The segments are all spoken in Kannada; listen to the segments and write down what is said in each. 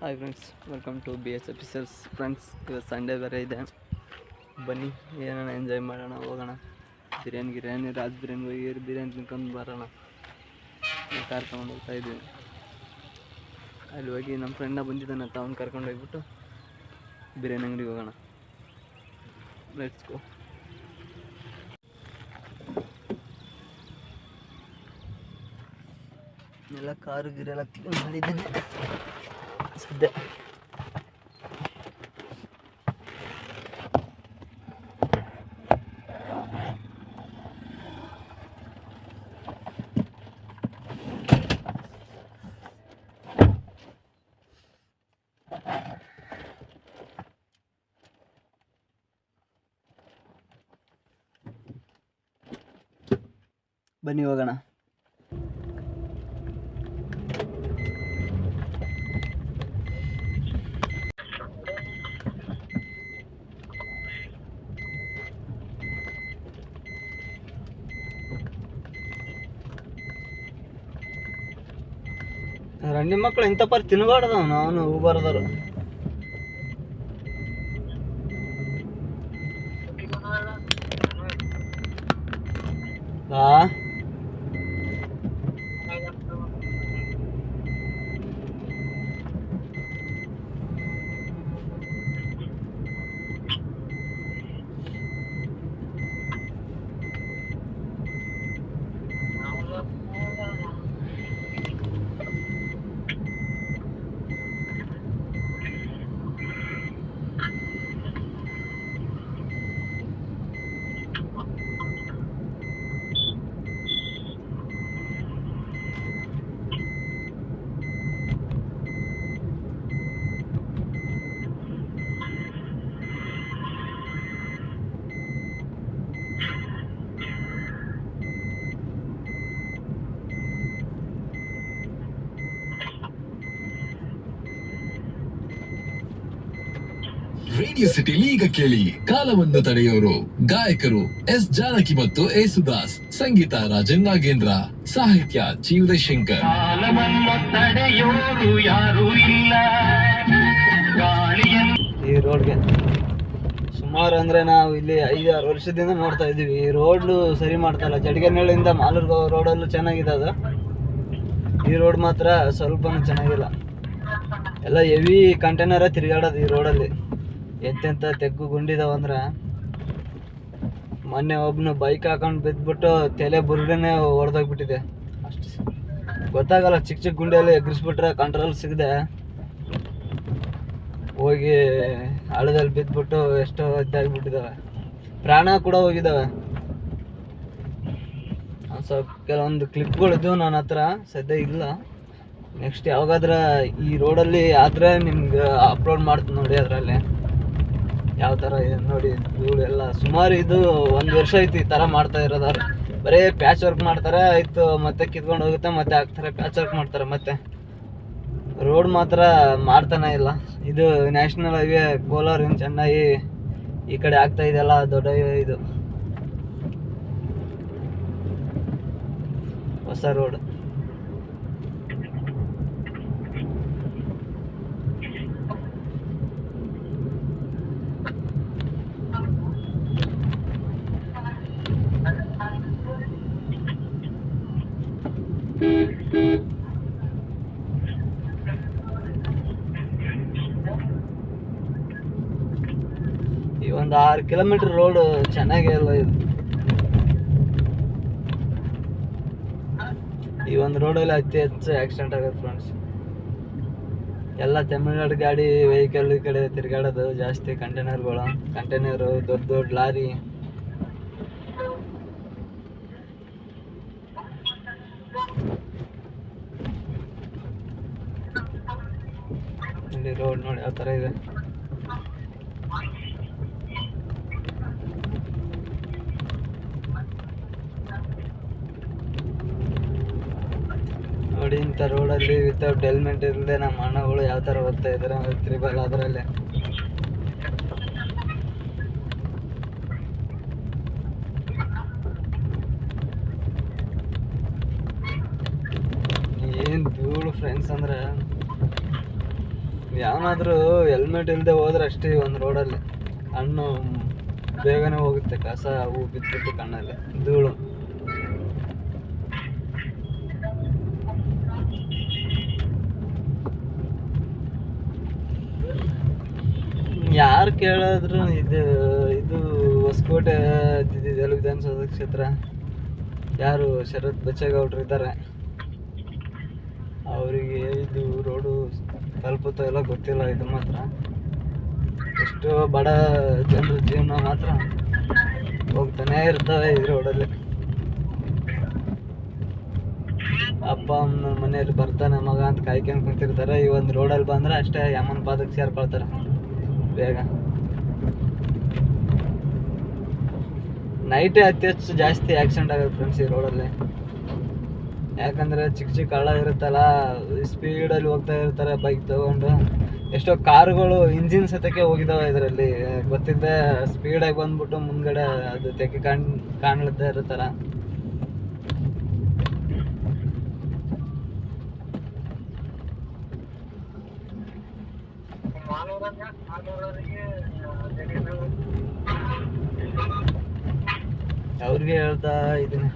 Hi friends, welcome to B S officers. Friends, ಇವತ್ತು ಸಂಡೇ ಬೇರೆ ಇದೆ. ಬನ್ನಿ ಏನಾನ ಎಂಜಾಯ್ ಮಾಡೋಣ, ಹೋಗೋಣ. ಬಿರಿಯಾನಿ ರಾಜ್ ಬಿರಿಯಾನಿ ಹೋಗಿ ಬಿರಿಯಾನಿ ತಿನ್ಕೊಂಡು ಬರೋಣ. ಕಾರ್ ತೊಗೊಂಡು ಹೋಗ್ತಾ ಇದ್ದೀವಿ. ಅಲ್ಲಿ ಹೋಗಿ ನಮ್ಮ ಫ್ರೆಂಡ್ನ ಬಂದಿದ್ದಾನೆ ಅಂತ ಅವ್ನು ಕರ್ಕೊಂಡು ಹೋಗ್ಬಿಟ್ಟು ಬಿರಿಯಾನಿ ಅಂಗಡಿಗೆ ಹೋಗೋಣ. Let's go. ಎಲ್ಲ ಕಾರು ಗಿರೆಲ್ಲ ಕ್ಲೀನ್ ಮಾಡಿದ್ದೇನೆ ಸದ್ಯ. ಬನ್ನಿ ಹೋಗೋಣ. ರಂಡಿ ಮಕ್ಕಳು ಇಂಥ ಪರ್ ತಿನ್ಬಾರ್ದು. ಅವನು ಹೋಗ್ಬಾರ್ದರು. ರೇಡಿಯೋ ಸಿಟಿಲಿ ಈಗ ಕೇಳಿ, ಕಾಲವನ್ನು ತಡೆಯೋರು ಗಾಯಕರು ಎಸ್ ಜಾನಕಿ ಮತ್ತು ಯೇಸುದಾಸ್, ಸಂಗೀತ ರಾಜನ್ ನಾಗೇಂದ್ರ, ಸಾಹಿತ್ಯ ಜಿ ಉದಯಶಂಕರ್. ಈ ರೋಡ್ಗೆ ಸುಮಾರು ಅಂದ್ರೆ ನಾವು ಇಲ್ಲಿ 5-6 ವರ್ಷದಿಂದ ನೋಡ್ತಾ ಇದೀವಿ. ಈ ರೋಡ್ ಸರಿ ಮಾಡ್ತಾ ಇಲ್ಲ. ಜಡಗನಹಳ್ಳಿಯಿಂದ ಮಾಲೂರು ರೋಡಲ್ಲೂ ಚೆನ್ನಾಗಿದೆ ಅದು. ಈ ರೋಡ್ ಮಾತ್ರ ಸ್ವಲ್ಪನೂ ಚೆನ್ನಾಗಿಲ್ಲ. ಎಲ್ಲ ಹೆವಿ ಕಂಟೈನರ ತಿರುಗಾಡೋದು ಈ ರೋಡಲ್ಲಿ. ಎಂತೆಂಥ ತೆಗ್ಗು ಗುಂಡಿದಾವಂದ್ರೆ, ಮೊನ್ನೆ ಒಬ್ಬನು ಬೈಕ್ ಹಾಕೊಂಡು ಬಿದ್ದುಬಿಟ್ಟು ತಲೆ ಬುರುಡೆನೇ ಹೊಡೆದೋಗ್ಬಿಟ್ಟಿದೆ. ಅಷ್ಟು ಗೊತ್ತಾಗಲ್ಲ. ಚಿಕ್ಕ ಚಿಕ್ಕ ಗುಂಡಿಯಲ್ಲಿ ಎಗ್ರಿಸ್ಬಿಟ್ರೆ ಕಂಟ್ರೋಲ್ ಸಿಗದೆ ಹೋಗಿ ಹಳ್ಳದಲ್ಲಿ ಬಿದ್ದುಬಿಟ್ಟು ಎಷ್ಟೋ ಇದಾಗಿಬಿಟ್ಟಿದ್ದಾವೆ. ಪ್ರಾಣ ಕೂಡ ಹೋಗಿದ್ದಾವೆ. ಸ್ವಲ್ಪ ಕೆಲವೊಂದು ಕ್ಲಿಪ್ಗಳಿದ್ದು ನನ್ನ ಹತ್ರ ಸದ್ಯ ಇಲ್ಲ. ನೆಕ್ಸ್ಟ್ ಯಾವಾಗಾದ್ರೆ ಈ ರೋಡಲ್ಲಿ ಆದರೆ ನಿಮ್ಗೆ ಅಪ್ಲೋಡ್ ಮಾಡ್ತೀನಿ ನೋಡಿ. ಅದರಲ್ಲಿ ಯಾವ ಥರ ಇದೆ ನೋಡಿ. ಧೂಳು ಎಲ್ಲ ಸುಮಾರು ಇದು 1 ವರ್ಷ ಆಯ್ತು ಈ ಥರ ಮಾಡ್ತಾ ಇರೋದಾದ್ರೆ. ಬರೀ ಪ್ಯಾಚ್ ವರ್ಕ್ ಮಾಡ್ತಾರೆ, ಆಯಿತು, ಮತ್ತೆ ಕಿತ್ಕೊಂಡು ಹೋಗುತ್ತೆ, ಮತ್ತೆ ಹಾಕ್ತಾರೆ, ಪ್ಯಾಚ್ ವರ್ಕ್ ಮಾಡ್ತಾರೆ. ಮತ್ತೆ ರೋಡ್ ಮಾತ್ರ ಮಾಡ್ತಾನೆ ಇಲ್ಲ. ಇದು ನ್ಯಾಷನಲ್ ಹೈವೇ ಕೋಲಾರ ಚೆನ್ನೈ ಈ ಕಡೆ ಆಗ್ತಾ ಇದೆಯಲ್ಲ, ದೊಡ್ಡ ಇದು ಹೊಸ ರೋಡ್. ಈ ಒಂದು 6 ಕಿಲೋಮೀಟರ್ ರೋಡ್ ಚೆನ್ನಾಗೇ ಇಲ್ಲ ಇದು. ಈ ಒಂದು ರೋಡಲ್ಲಿ ಅತಿ ಹೆಚ್ಚು ಆಕ್ಸಿಡೆಂಟ್ ಆಗುತ್ತೆ ಫ್ರೆಂಡ್ಸ್. ಎಲ್ಲ ತಮಿಳ್ನಾಡು ಗಾಡಿ ವೆಹಿಕಲ್ ಈ ಕಡೆ ತಿರುಗಾಡೋದು ಜಾಸ್ತಿ. ಕಂಟೈನರು ದೊಡ್ಡ ದೊಡ್ಡ ಲಾರಿ. ಇಲ್ಲಿ ರೋಡ್ ನೋಡಿ ಯಾವ ಥರ ಇದೆ. ನೋಡಿ, ಇಂಥ ರೋಡಲ್ಲಿ ವಿತೌಟ್ ಹೆಲ್ಮೆಟ್ ಇಲ್ಲದೆ ನಮ್ಮ ಅಣ್ಣಗಳು ಯಾವ ಥರ ಹೋಗ್ತಾ ಇದ್ದಾರೆ. ತ್ರಿಬಲ್ ಅದರಲ್ಲೇ ಏನು ಧೂಳು ಫ್ರೆಂಡ್ಸ್. ಅಂದ್ರೆ ಯಾವನಾದ್ರೂ ಹೆಲ್ಮೆಟ್ ಇಲ್ಲದೆ ಹೋದ್ರೆ ಅಷ್ಟೇ ಒಂದು ರೋಡಲ್ಲಿ ಹಣ್ಣು ಬೇಗನೆ ಹೋಗುತ್ತೆ, ಕಸ ಹೂ ಬಿದ್ದುಬಿಟ್ಟು ಕಣ್ಣಲ್ಲಿ ಧೂಳು. ಯಾರು ಕೇಳಿದ್ರು ಇದು ಹೊಸಕೋಟೆ ವಿಧಾನಸಭಾ ಕ್ಷೇತ್ರ, ಯಾರು ಶರತ್ ಬಚ್ಚೇಗೌಡರು ಇದ್ದಾರೆ, ಅವರಿಗೆ ಇದು ರೋಡು ತಲುಪುತ್ತೋ ಎಲ್ಲ ಗೊತ್ತಿಲ್ಲ. ಇದು ಮಾತ್ರ ಎಷ್ಟೋ ಬಡ ಜನರ ಜೀವನ ಮಾತ್ರ ಹೋಗ್ತಾನೆ ಇರ್ತವೆ ಈ ರೋಡಲ್ಲಿ. ಅಪ್ಪ ಅಮ್ಮನ ಮನೆಯಲ್ಲಿ ಬರ್ತಾನೆ ಮಗ ಅಂತ ಕಾಯ್ಕೊಂಡು ಕುಂತಿರ್ತಾರೆ. ಈ ಒಂದು ರೋಡಲ್ಲಿ ಬಂದ್ರೆ ಅಷ್ಟೇ ಯಮನ ಪಾದಕ್ಕೆ ಸೇರ್ಕೊಳ್ತಾರೆ ಬೇಗ. ನೈಟೇ ಅತಿ ಹೆಚ್ಚು ಜಾಸ್ತಿ ಆಕ್ಸಿಡೆಂಟ್ ಆಗುತ್ತೆ ಫ್ರೆಂಡ್ಸ್ ಈ ರೋಡಲ್ಲಿ. ಯಾಕಂದರೆ ಚಿಕ್ಕ ಚಿಕ್ಕ ಹಳ್ಳ ಇರುತ್ತಲ್ಲ, ಸ್ಪೀಡಲ್ಲಿ ಹೋಗ್ತಾ ಇರ್ತಾರೆ ಬೈಕ್ ತಗೊಂಡು. ಎಷ್ಟೋ ಕಾರುಗಳು ಇಂಜಿನ್ ಸತಕ್ಕೆ ಹೋಗಿದ್ದಾವೆ ಇದರಲ್ಲಿ, ಗೊತ್ತಿದ್ದೆ ಸ್ಪೀಡಾಗಿ ಬಂದ್ಬಿಟ್ಟು ಮುಂದ್ಗಡೆ ಅದು ತೆಗೆ ಕಾಣ್ಲದ್ದೇ ಇರುತ್ತಲ್ಲ. ಅವ್ರಿಗೆ ಹೇಳ್ತಾ ಇದೀನಿ.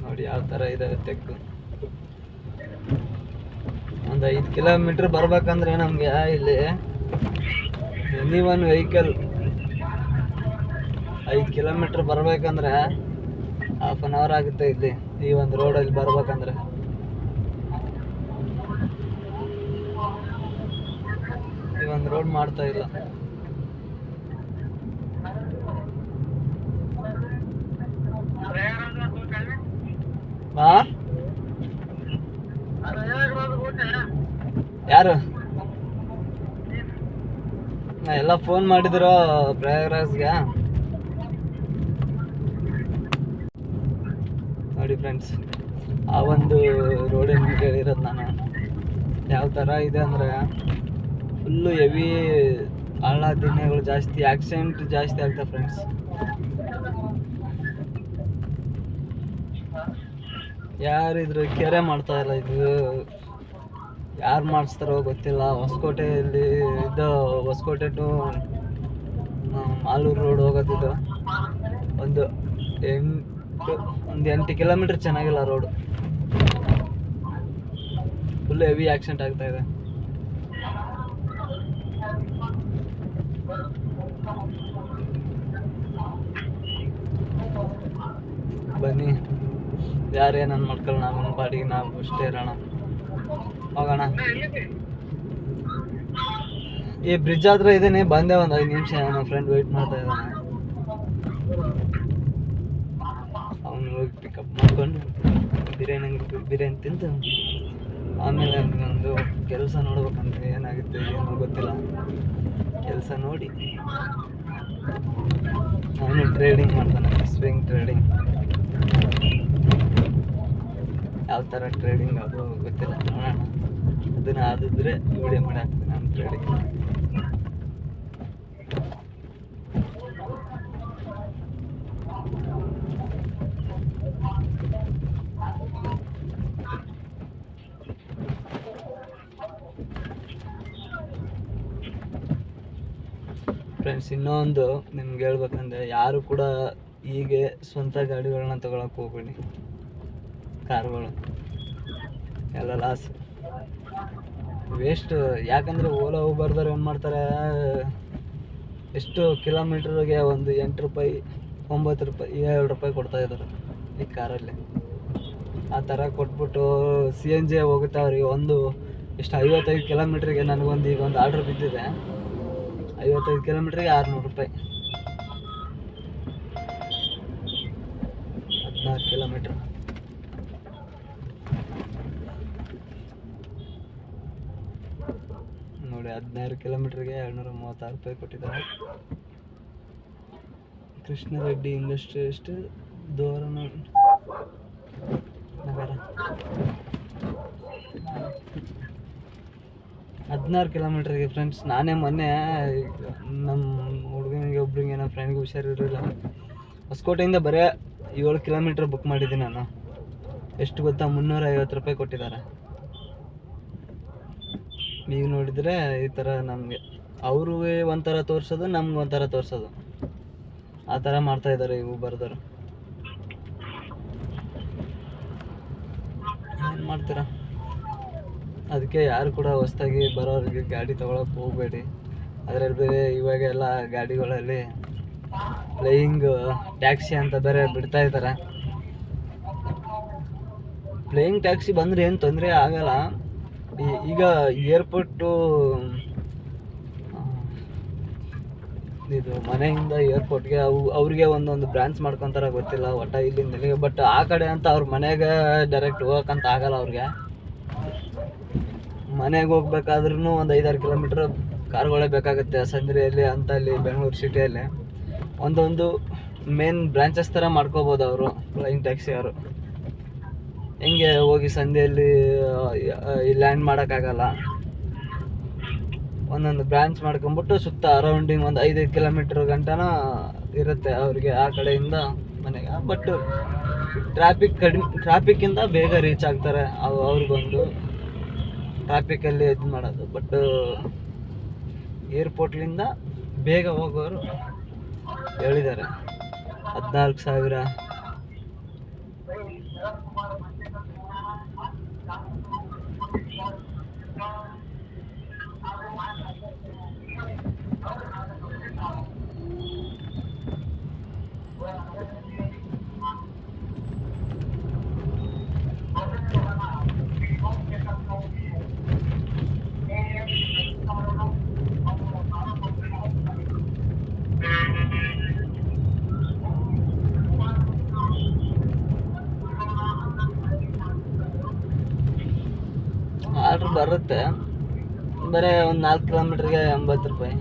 ನೋಡಿ ಯಾವ ಥರ ಇದೆ ತೆಗ್ಗು. ಒಂದು 5 ಕಿಲೋಮೀಟ್ರ್ ಬರ್ಬೇಕಂದ್ರೆ ನಮಗೆ ಇಲ್ಲಿ ಎನಿ ಒನ್ ವೆಹಿಕಲ್ 5 ಕಿಲೋಮೀಟ್ರ್ ಬರ್ಬೇಕಂದ್ರೆ ಹಾಫ್ ಆನ್ ಅವರ್ ಆಗುತ್ತೆ ಇಲ್ಲಿ ಈ ಒಂದು ರೋಡಲ್ಲಿ ಬರ್ಬೇಕಂದ್ರೆ. ಈ ಒಂದು ರೋಡ್ ಮಾಡ್ತಾ ಇಲ್ಲ. ಹಾ, ಯಾರು ಎಲ್ಲ ಫೋನ್ ಮಾಡಿದ್ರು ಪ್ರಯಾಗ್ರಾಜ್ಗೆ. ನೋಡಿ ಫ್ರೆಂಡ್ಸ್, ಆ ಒಂದು ರೋಡಿನ ಹೇಳಿರೋದು ನಾನು. ಯಾವ ಥರ ಇದೆ ಅಂದರೆ ಫುಲ್ಲು ಹೆವಿ ಹಳ್ಳ ದಿಣ್ಣೆಗಳು ಜಾಸ್ತಿ, ಆಕ್ಸಿಡೆಂಟ್ ಜಾಸ್ತಿ ಆಗ್ತವೆ ಫ್ರೆಂಡ್ಸ್. ಯಾರಿದ್ರು ಕೆರೆ ಮಾಡ್ತಾ ಇಲ್ಲ, ಇದು ಯಾರು ಮಾಡಿಸ್ತಾರೋ ಗೊತ್ತಿಲ್ಲ. ಹೊಸಕೋಟೆಯಲ್ಲಿ ಇದು ಹೊಸಕೋಟೆ ಟು ಮಾಲೂರು ರೋಡ್ ಹೋಗೋದಿದ್ದು ಒಂದು 8 ಕಿಲೋಮೀಟ್ರ್ ಚೆನ್ನಾಗಿಲ್ಲ ರೋಡು. ಫುಲ್ ಹೆವಿ ಆಕ್ಸಿಡೆಂಟ್ ಆಗ್ತಾ ಇದೆ. ಬನ್ನಿ, ಯಾರೇನನ್ನು ಮಾಡ್ಕೊಳ್ಳೋಣ, ನಮ್ಮ ಪಾಡಿಗೆ ನಾವು ಅಷ್ಟೇ ಇರೋಣ. ಹೋಗೋಣ. ಈ ಬ್ರಿಡ್ಜ್ ಹತ್ರ ಇದ್ದೀನಿ, ಬಂದೆ ಒಂದು 5 ನಿಮಿಷ. ನಮ್ಮ ಫ್ರೆಂಡ್ ವೆಯ್ಟ್ ಮಾಡ್ತಾ ಇದ್ದಾನೆ. ಅವನು ಹೋಗಿ ಪಿಕಪ್ ಮಾಡ್ಕೊಂಡು ಬಿರಿಯಾನಿ ತಿಂದು ಆಮೇಲೆ ಒಂದು ಕೆಲಸ ನೋಡ್ಬೇಕಂದ್ರೆ ಏನಾಗುತ್ತೆ ಏನೋ ಗೊತ್ತಿಲ್ಲ. ಕೆಲಸ ನೋಡಿ ಅವನು ಟ್ರೇಡಿಂಗ್ ಮಾಡ್ತಾನೆ, ಸ್ವಿಂಗ್ ಟ್ರೇಡಿಂಗ್. ಯಾವ ಥರ ಟ್ರೇಡಿಂಗ್ ಅದು ಗೊತ್ತಿಲ್ಲ, ನೋಡೋಣ. ಅದನ್ನು ಆದಿದ್ರೆ ವಿಡಿಯೋ ಮಾಡಿ ಹಾಕ್ತೀನಿ ನಾನು ಟ್ರೇಡಿಂಗ್. ಫ್ರೆಂಡ್ಸ್, ಇನ್ನೊಂದು ನಿಮ್ಗೆ ಹೇಳ್ಬೇಕಂದ್ರೆ, ಯಾರು ಕೂಡ ಹೀಗೆ ಸ್ವಂತ ಗಾಡಿಗಳನ್ನ ತಗೊಳಕ್ಕೆ ಹೋಗ್ಬೇಡಿ. ಕಾರ್ಗಳು ಎಲ್ಲ ಲಾಸ್, ವೇಸ್ಟ್. ಯಾಕಂದರೆ ಓಲಾ ಊಬರ್ದವ್ರು ಏನು ಮಾಡ್ತಾರೆ, ಎಷ್ಟು ಕಿಲೋಮೀಟ್ರಿಗೆ ಒಂದು 8 ರೂಪಾಯಿ 9 ರೂಪಾಯಿ 7 ರೂಪಾಯಿ ಕೊಡ್ತಾಯಿದ್ದಾರೆ ಈ ಕಾರಲ್ಲಿ. ಆ ಥರ ಕೊಟ್ಬಿಟ್ಟು CNG ಹೋಗುತ್ತೆ ಅವ್ರಿಗೆ. ಒಂದು ಎಷ್ಟು 55 ಕಿಲೋಮೀಟ್ರಿಗೆ ನನಗೊಂದು ಈಗ ಒಂದು ಆರ್ಡ್ರ್ ಬಿದ್ದಿದೆ. 55 ಕಿಲೋಮೀಟ್ರಿಗೆ 600 ರೂಪಾಯಿ, 16 ಕಿಲೋಮೀಟ್ರ್. ನೋಡಿ, 16 ಕಿಲೋಮೀಟ್ರಿಗೆ 236 ರೂಪಾಯಿ ಕೊಟ್ಟಿದ್ದಾರೆ. ಕೃಷ್ಣರೆಡ್ಡಿ ಇಂಡಸ್ಟ್ರಿಯಲಿಸ್ಟ್, ದೋರನ ನಗರ. 16 ಕಿಲೋಮೀಟ್ರಿಗೆ ಫ್ರೆಂಡ್ಸ್. ನಾನೇ ಮೊನ್ನೆ ನಮ್ಮ ಹುಡುಗನಿಗೆ ಒಬ್ರಿಗೆ ನಮ್ಮ ಫ್ರೆಂಡ್ಗೆ ಹುಷಾರಿರಲಿಲ್ಲ, ಹೊಸಕೋಟೆಯಿಂದ ಬರೀ 7 ಕಿಲೋಮೀಟ್ರ್ ಬುಕ್ ಮಾಡಿದ್ದೀನಿ ನಾನು. ಎಷ್ಟು ಗೊತ್ತಾ, 350 ರೂಪಾಯಿ ಕೊಟ್ಟಿದ್ದಾರೆ. ಈಗ ನೋಡಿದರೆ ಈ ಥರ ನಮಗೆ ಅವ್ರಿಗೆ ಒಂಥರ ತೋರಿಸೋದು, ನಮ್ಗೆ ಒಂಥರ ತೋರಿಸೋದು, ಆ ಥರ ಮಾಡ್ತಾಯಿದ್ದಾರೆ ಇವು ಬರ್ದರು. ಏನು ಮಾಡ್ತೀರಾ? ಅದಕ್ಕೆ ಯಾರು ಕೂಡ ಹೊಸ್ದಾಗಿ ಬರೋರಿಗೆ ಗಾಡಿ ತೊಗೊಳಕ್ಕೆ ಹೋಗಬೇಡಿ. ಅದರಲ್ಲಿ ಬೇರೆ ಇವಾಗ ಎಲ್ಲ ಗಾಡಿಗಳಲ್ಲಿ ಫ್ಲೈಯಿಂಗ್ ಟ್ಯಾಕ್ಸಿ ಅಂತ ಬೇರೆ ಬಿಡ್ತಾ ಇದ್ದಾರೆ. ಫ್ಲೈಯಿಂಗ್ ಟ್ಯಾಕ್ಸಿ ಬಂದರೆ ಏನು ತೊಂದರೆ ಆಗಲ್ಲ. ಈಗ ಏರ್ಪೋರ್ಟು ಇದು ಮನೆಯಿಂದ ಏರ್ಪೋರ್ಟ್ಗೆ ಅವ್ರಿಗೆ ಒಂದೊಂದು ಬ್ರಾಂಚ್ ಮಾಡ್ಕೊತಾರೆ, ಗೊತ್ತಿಲ್ಲ ಒಟ್ಟ ಇಲ್ಲಿಂದ ಇಲ್ಲಿಗೆ. ಬಟ್ ಆ ಕಡೆ ಅಂತ ಅವ್ರ ಮನೆಗೆ ಡೈರೆಕ್ಟ್ ಹೋಗೋಕ್ಕಂತ ಆಗಲ್ಲ ಅವ್ರಿಗೆ. ಮನೆಗೆ ಹೋಗ್ಬೇಕಾದ್ರೂ ಒಂದು 5-6 ಕಿಲೋಮೀಟ್ರ್ ಕಾರ್ಗಳೇ ಬೇಕಾಗುತ್ತೆ. ಸಂದ್ರಿಯಲ್ಲಿ ಅಂತ ಅಲ್ಲಿ ಬೆಂಗಳೂರು ಸಿಟಿಯಲ್ಲಿ ಒಂದೊಂದು ಮೇನ್ ಬ್ರಾಂಚಸ್ ಥರ ಮಾಡ್ಕೋಬೋದು ಅವರು ಫ್ಲೈಯಿಂಗ್ ಟ್ಯಾಕ್ಸಿ ಅವರು. ಹೆಂಗೆ ಹೋಗಿ ಸಂಧಿಯಲ್ಲಿ ಲ್ಯಾಂಡ್ ಮಾಡೋಕ್ಕಾಗಲ್ಲ. ಒಂದೊಂದು ಬ್ರಾಂಚ್ ಮಾಡ್ಕೊಂಬಿಟ್ಟು ಸುತ್ತ ಅರೌಂಡಿಂಗ್ ಒಂದು 5 ಕಿಲೋಮೀಟ್ರ್ ಗಂಟನ ಇರುತ್ತೆ ಅವ್ರಿಗೆ ಆ ಕಡೆಯಿಂದ ಮನೆಗೆ. ಬಟ್ ಟ್ರಾಫಿಕ್ಕಿಂತ ಬೇಗ ರೀಚ್ ಆಗ್ತಾರೆ ಅವ್ರಿಗೊಂದು ಟ್ರಾಫಿಕಲ್ಲಿ ಇದು ಮಾಡೋದು. ಬಟ್ ಏರ್ಪೋರ್ಟ್ಲಿಂದ ಬೇಗ ಹೋಗೋರು ಹೇಳಿದ್ದಾರೆ 14,000. ಆರ್ಡ್ರ್ ಬರುತ್ತೆ, ಬರೀ ಒಂದು 4 ಕಿಲೋಮೀಟ್ರಿಗೆ 80 ರೂಪಾಯಿ.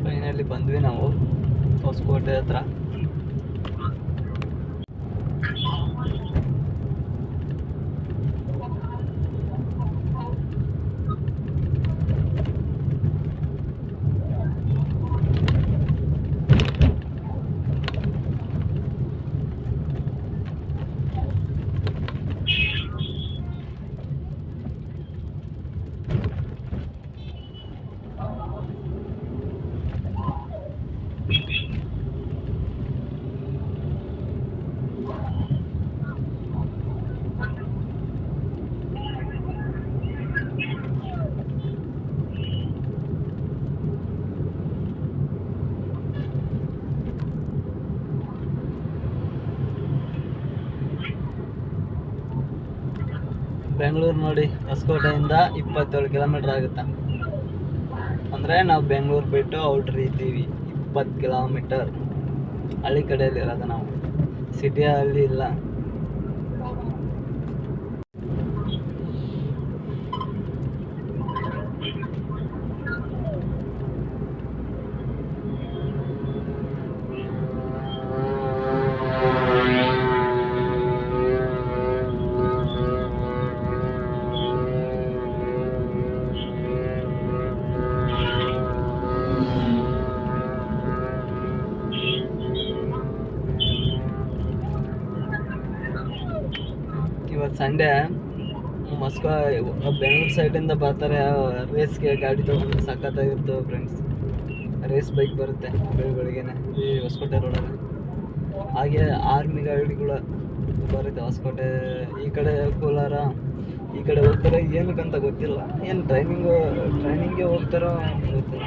ಫೈನಲಿ ಬಂದ್ವಿ ನಾವು ಹೊಸಕೋಟೆ ಹತ್ರ. ಬೆಂಗಳೂರು ನೋಡಿ, ಹೊಸಕೋಟೆಯಿಂದ 27 ಕಿಲೋಮೀಟ್ರ್ ಆಗುತ್ತೆ. ಅಂದರೆ ನಾವು ಬೆಂಗಳೂರು ಬಿಟ್ಟು ಔಟ್ರ್ ಇದ್ದೀವಿ. 20 ಕಿಲೋಮೀಟರ್ ಹಳ್ಳಿ ಕಡೆಯಲ್ಲಿ ಇರೋದು ನಾವು, ಸಿಟಿಯಲ್ಲಿ ಇಲ್ಲ. ಇವತ್ತು ಸಂಡೇ ಬೆಂಗಳೂರು ಸೈಡಿಂದ ಬರ್ತಾರೆ ರೇಸ್ಗೆ ಗಾಡಿ ತೊಗೊಂಡು. ಸಖತ್ತಾಗಿರ್ತವೆ ಫ್ರೆಂಡ್ಸ್. ರೇಸ್ ಬೈಕ್ ಬರುತ್ತೆ ಬೆಳಿಗ್ಗೆನೆ ಈ ಹೊಸಕೋಟೆ ರೋಡಲ್ಲಿ. ಹಾಗೆ ಆರ್ಮಿ ಗಾಡಿಗಳು ಬರುತ್ತೆ ಹೊಸಕೋಟೆ. ಈ ಕಡೆ ಕೋಲಾರ ಈ ಕಡೆ ಹೋಗ್ತಾರೆ, ಏನಕ್ಕಂತ ಗೊತ್ತಿಲ್ಲ. ಏನು ಟ್ರೈನಿಂಗ್ಗೆ ಹೋಗ್ತಾರೋ ಗೊತ್ತಿಲ್ಲ.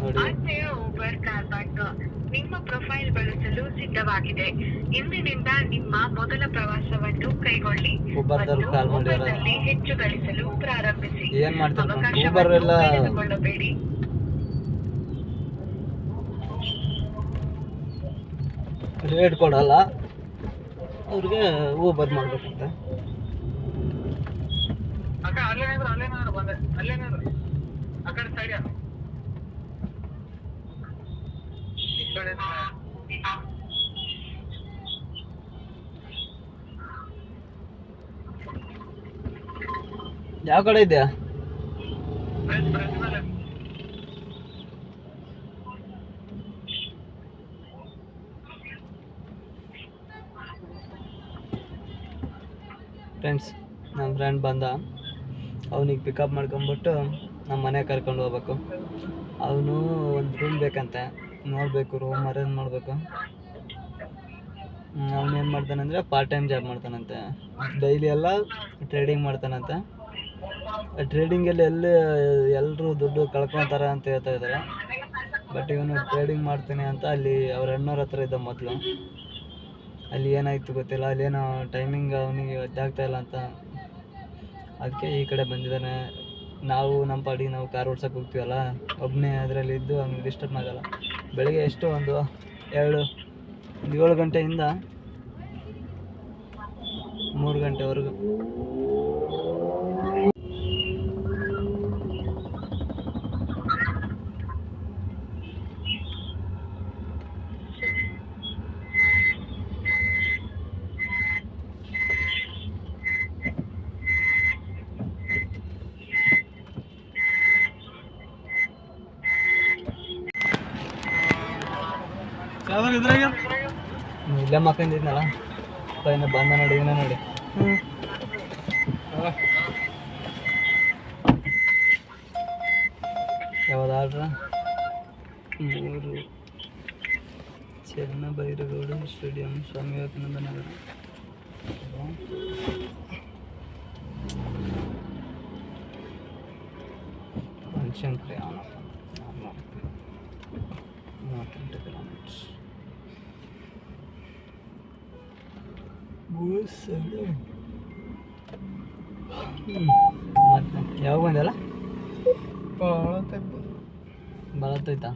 ನೋಡಿ, ನಿಮ್ಮ ಪ್ರೊಫೈಲ್ ಬಳಸಲು ಸಿದ್ಧವಾಗಿದೆ. ಇಂದಿನಿಂದ ನಿಮ್ಮ ಮೊದಲ ಪ್ರವಾಸವನ್ನು ಕೈಗೊಳ್ಳಿ. ಮೊಬೈಲ್ನಲ್ಲಿ ಹೆಚ್ಚು ಗಳಿಸಲು ಪ್ರಾರಂಭಿಸಿ. ಅವಕಾಶವನ್ನು ಕಳೆದುಕೊಳ್ಳಬೇಡಿ. ರೇಟ್ ಕೊಡಲ್ಲ, ಅವ್ರಿಗೆ ಊಬರ್ ಮಾಡ್ಬೇಕಂತ. ಯಾವ ಕಡೆ ಇದೆಯಾ? ಫ್ರೆಂಡ್ಸ್, ನಮ್ಮ ಫ್ರೆಂಡ್ ಬಂದ, ಅವನಿಗೆ ಪಿಕಪ್ ಮಾಡ್ಕೊಂಬಿಟ್ಟು ನಮ್ಮ ಮನೆಗೆ ಕರ್ಕೊಂಡು ಹೋಗ್ಬೇಕು. ಅವನು ಒಂದು ರೂಮ್ ಬೇಕಂತೆ, ನೋಡಬೇಕು ರೂಮ್ ಅರೇಂಜ್ ಮಾಡಬೇಕು. ಅವನೇನು ಮಾಡ್ತಾನಂದರೆ ಪಾರ್ಟ್ ಟೈಮ್ ಜಾಬ್ ಮಾಡ್ತಾನಂತೆ, ಡೈಲಿ ಎಲ್ಲ ಟ್ರೇಡಿಂಗ್ ಮಾಡ್ತಾನಂತೆ. ಟ್ರೇಡಿಂಗಲ್ಲಿ ಎಲ್ಲರೂ ದುಡ್ಡು ಕಳ್ಕೊತಾರೆ ಅಂತ ಹೇಳ್ತಾ ಇದ್ದಾರೆ. ಬಟ್ ಇವನು ಟ್ರೇಡಿಂಗ್ ಮಾಡ್ತೀನಿ ಅಂತ ಅಲ್ಲಿ ಅವ್ರ ಅಣ್ಣವ್ರ ಹತ್ರ ಇದ್ದ ಮೊದಲು. ಅಲ್ಲಿ ಏನಾಯಿತು ಗೊತ್ತಿಲ್ಲ, ಅಲ್ಲೇನೋ ಟೈಮಿಂಗ್ ಅವನಿಗೆ ಗೊತ್ತಾಗ್ತಾ ಇಲ್ಲ ಅಂತ, ಅದಕ್ಕೆ ಈ ಕಡೆ ಬಂದಿದ್ದಾನೆ. ನಾವು ನಮ್ಮ ಪಾಡಿಗೆ ನಾವು ಕಾರ್ ಓಡ್ಸೋಕೆ ಹೋಗ್ತೀವಲ್ಲ, ಒಬ್ಬನೇ ಅದರಲ್ಲಿ ಇದ್ದು ಅವ್ನಿಗೆ ಡಿಸ್ಟರ್ಬ್ ಆಗಲ್ಲ. ಬೆಳಗ್ಗೆ ಎಷ್ಟು ಒಂದು 7 ಗಂಟೆಯಿಂದ 3 ಗಂಟೆವರೆಗೂ. ಇಲ್ಲೇ ಮಕ್ಕಂದಿದ್ನಲ್ಲ, ಪೈನ ಬಂದ ನೋಡಿ, ಏನ ನೋಡಿ. ಯಾವ್ದು ಆರ್ಡ್ರ? 3 ಚೆನ್ನಬೈರೇಗೌಡ ಸ್ಟೇಡಿಯಂ, ಸ್ವಾಮಿ ವಿವೇಕಾನಂದ ನಗರ. ಬನಶಂಕರಿ 38 ಕಿಲೋಮೀಟರ್ಸ್. ಮತ್ತೆ ಯಾವಾಗ ಬಂದಲ್ಲ? ಭಾಳ ಹೊತ್ತಾಯ್ತಾ?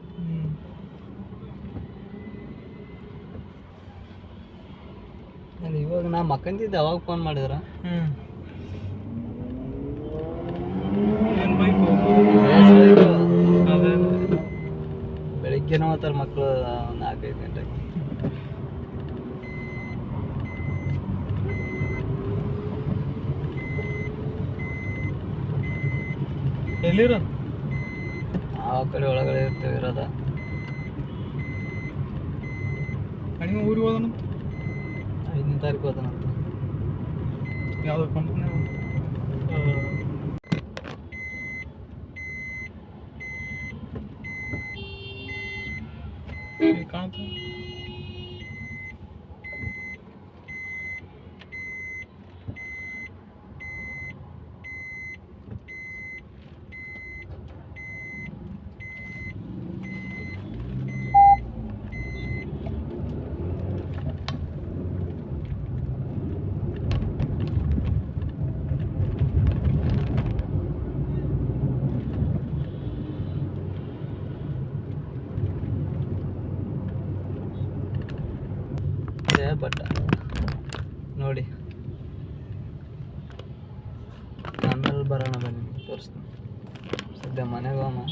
ಇವಾಗ ನಾ ಮಕ್ಕಂದಿದ್ದೆ, ಅವಾಗ ಫೋನ್ ಮಾಡಿದ್ರ. ಬೆಳಿಗ್ಗೆನೂ ಹೋಗ್ತಾರೆ ಮಕ್ಕಳು 4-5 ಗಂಟೆಗೆ. ಎಲ್ಲಿರೋ? ಆ ಕಡೆ ಒಳಗಡೆ ಇರ್ತೇವೆ ಇರೋದ. ಊರಿಗೆ ಹೋದನಂತ 5ನೇ ತಾರೀಕು ಹೋದನಂತ. ಯಾವ್ದು ಕಂಪ್ನಿ ಕಾಣ್ತ? ಬಟ್ ನೋಡಿ, ಆಮೇಲೆ ಬರೋಣ ಬನ್ನಿ, ತೋರಿಸ್ತೀನಿ. ಸದ್ಯ ಮನೆಗೆ ಹೋಗೋಣ.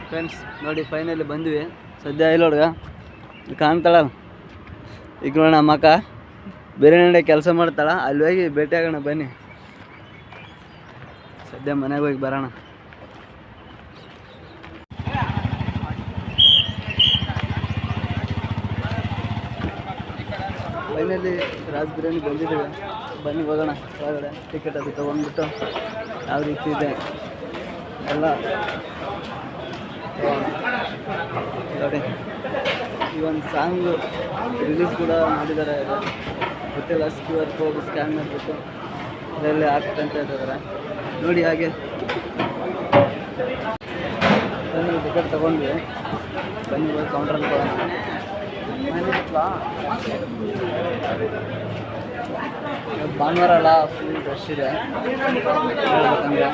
ಫ್ರೆಂಡ್ಸ್ ನೋಡಿ, ಫೈನಲಿ ಬಂದ್ವಿ. ಸದ್ಯ ಇಲ್ಲೋಡ್ಗ ಕಾಣ್ತಾಳ, ಈಗ ನೋಡೋಣ. ನಮ್ಮ ಅಕ್ಕ ಬೇರೆ ನಡೆ ಕೆಲಸ ಮಾಡ್ತಾಳ, ಅಲ್ಲಿ ಹೋಗಿ ಭೇಟಿ ಆಗೋಣ ಬನ್ನಿ. ಸದ್ಯ ಮನೆಗೆ ಹೋಗಿ ಬರೋಣ. ಫೈನಲಿ ರಾಜ್ ಬಿರಿಯಾನಿ ಬಂದಿದ್ದೀವಿ, ಬನ್ನಿ ಹೋಗೋಣ ಹೊರಗಡೆ. ಟಿಕೆಟ್ ಅದು ತೊಗೊಂಡ್ಬಿಟ್ಟು ಯಾವ ರೀತಿ ಇದೆ ಎಲ್ಲ ನೋಡಿ. ಈ ಒಂದು ಸಾಂಗ್ ರಿಲೀಸ್ ಕೂಡ ಮಾಡಿದ್ದಾರೆ. ಗೊತ್ತಿಲ್ಲ. ಕ್ಯೂ ಆರ್ ಕೋಡ್ ಸ್ಕ್ಯಾನ್ ಮಾಡಿಬಿಟ್ಟು ಅದರಲ್ಲಿ ಹಾಕ್ತ ಅಂತ ಹೇಳ್ತಿದ್ದಾರೆ ನೋಡಿ. ಹಾಗೆ ಟಿಕೆಟ್ ತೊಗೊಂಡ್ವಿ, ಬನ್ನಿ ಹೋಗಿ ಕೌಂಟ್ರಲ್ಲಿ ಕೊಡೋಣ. ಭಾನುವಾರ ಅಲ್ಲ, ಫುಲ್ ರಶ್ ಇದೆ ಹೇಳ್ಬೇಕಂದ್ರೆ.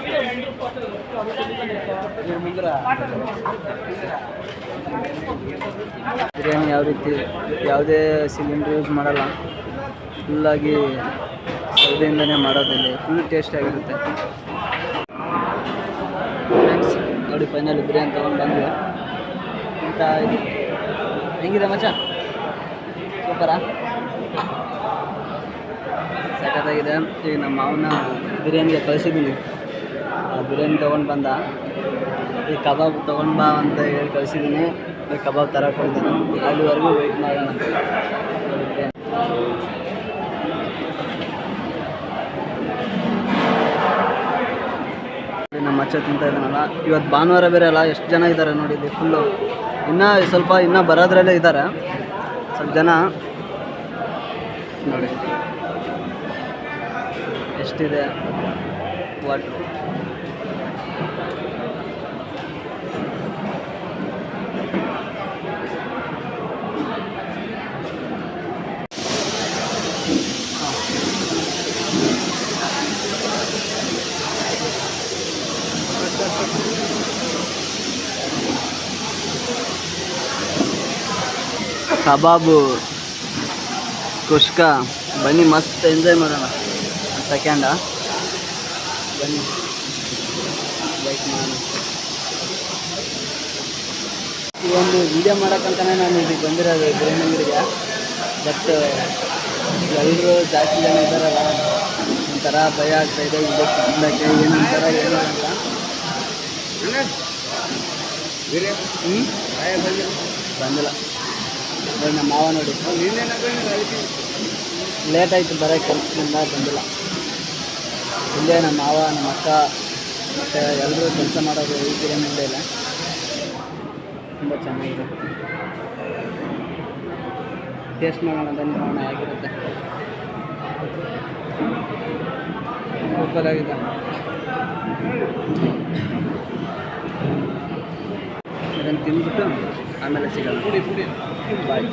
ಬಿರಿಯಾನಿ ಯಾವ ರೀತಿ ಯಾವುದೇ ಸಿಲಿಂಡ್ರ್ ಯೂಸ್ ಮಾಡಲ್ಲ, ಫುಲ್ಲಾಗಿ ಸೌದೆಯಿಂದನೇ ಮಾಡೋದಿಲ್ಲ, ಫುಲ್ ಟೇಸ್ಟಿಯಾಗಿರುತ್ತೆ ಫ್ರೆಂಡ್ಸ್. ನೋಡಿ ಫೈನಲಿ ಬಿರಿಯಾನಿ ತೊಗೊಂಡು ಬಂದ್ವಿ. ಊಟ ಹೆಂಗಿದೆ ಮಚ್ಚ? ಸೂಪರಾ? ಸಖತ್ತಾಗಿದೆ. ಈಗ ನಮ್ಮ ಮಾವನ ಬಿರಿಯಾನಿಗೆ ಕಳಿಸಿದ್ದೀನಿ. ಬಿರಿಯಾನಿ ತೊಗೊಂಡು ಬಂದ. ಈ ಕಬಾಬ್ ತೊಗೊಂಡು ಬಾ ಅಂತ ಹೇಳಿ ಕಳಿಸಿದ್ದೀನಿ. ಈ ಕಬಾಬ್ ತರಕ್ಕೆ ಹೋಗಿದ್ದಾನೆ. ಅಲ್ಲಿವರೆಗೂ ವೆಯ್ಟ್ ಮಾಡೋಣ. ನಮ್ಮ ಮಚ್ಚ ತಿಂತ ಇದ್ದಾನಲ್ಲ. ಇವತ್ತು ಭಾನುವಾರ ಬೇರೆ ಅಲ್ಲ, ಎಷ್ಟು ಜನ ಇದ್ದಾರೆ ನೋಡಿ ಇಲ್ಲಿ ಫುಲ್ಲು. ಇನ್ನೂ ಬರೋದ್ರಲ್ಲೇ ಇದ್ದಾರೆ ಸ್ವಲ್ಪ ಜನ ನೋಡಿ ಎಷ್ಟಿದೆ ವಾಟ್ರು. ಕಬಾಬು, ಕುಷ್ಕ, ಬನ್ನಿ ಮಸ್ತ್ ಎಂಜಾಯ್ ಮಾಡೋಣ. ಸೆಕೆಂಡ ಬನ್ನಿ ಬೈಕ್ ಮಾಡೋಣ. ಈ ಒಂದು ವಿಡಿಯೋ ಮಾಡೋಕ್ಕಂತಲೇ ನಾನು ಇಲ್ಲಿಗೆ ಬಂದಿರೋದು ಬಿರಿಯಾನಿ ಅಂಗಡಿಗೆ. ಬಟ್ ಎಲ್ಲರೂ ಜಾಸ್ತಿ ಜನ ಇದ್ದಾರಲ್ಲ, ಒಂಥರ ಭಯ ಆಗ್ತಾಯಿದೆ ಇದಕ್ಕೆ ತಿನ್ನೋಕ್ಕೆ ಏನಂತಾರ ಏನು ಅಂತ. ಬಂದಿಲ್ಲ ನೋಡಿ ನಮ್ಮ ಮಾವ ನೋಡಿ, ಲೇಟ್ ಆಯಿತು ಬರೋ ಕೆಲಸದಿಂದ ಬಂದಿಲ್ಲ. ಇಲ್ಲೇ ನಮ್ಮ ಮಾವ, ನಮ್ಮ ಅಕ್ಕ ಮತ್ತು ಎಲ್ಲರೂ ಕೆಲಸ ಮಾಡೋದು ಈ ಬಿರಿಯಾನಿ ಇಲ್ಲ. ತುಂಬ ಚೆನ್ನಾಗಿದೆ. ಟೇಸ್ಟ್ ಮಾಡೋಣ ಬನ್ನಿ, ನೋಡೋಣ ಹೇಗಿರುತ್ತೆ. ಸೂಪರ್ ಆಗಿದೆ. ಇದನ್ನು ತಿಂದ್ಬಿಟ್ಟು ಆಮೇಲೆ ಸಿಗೋಣ. ಬಾಯ್.